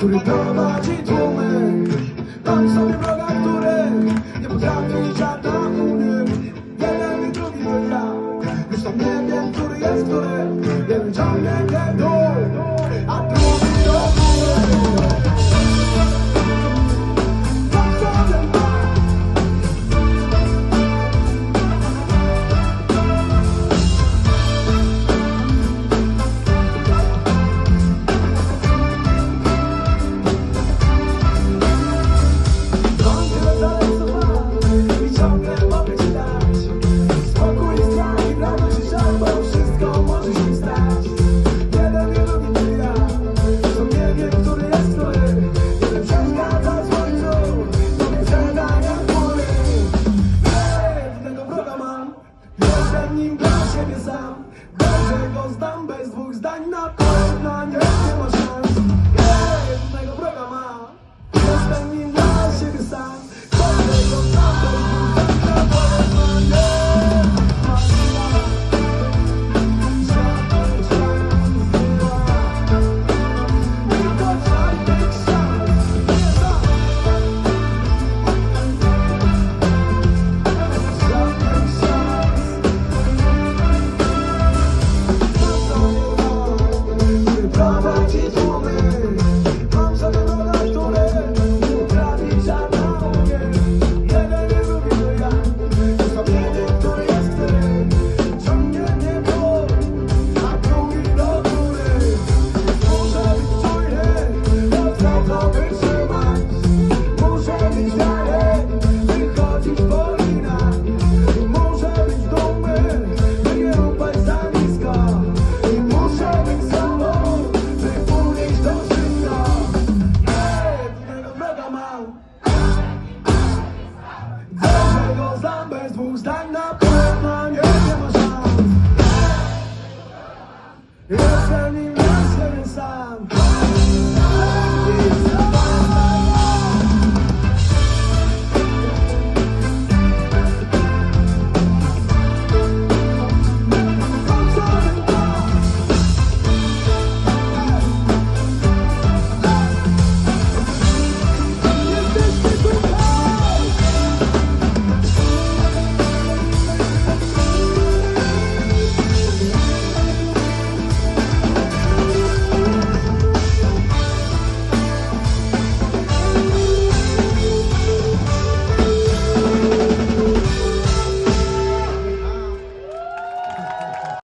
który prowadzi tłumy. Mam sobie wroga, który nie potrafi żadna umieć. Jeden i drugi to ja. Zresztą nie wiem, który jest który. Jeden ciągnie mnie w dół, a drugi do góry. Jestem nim dla siebie sam. Dobrze go znam, bez dwóch zdań na pewno nie ma szans. Jednego wroga mam. Jestem nim dla siebie sam. Dobrze go znam, bez dwóch zdań na pewno nie ma szans. Żadnych szans nie ma. Tylko żadnych szans nie ma. Żadnych szans. Prowadzi tłumy.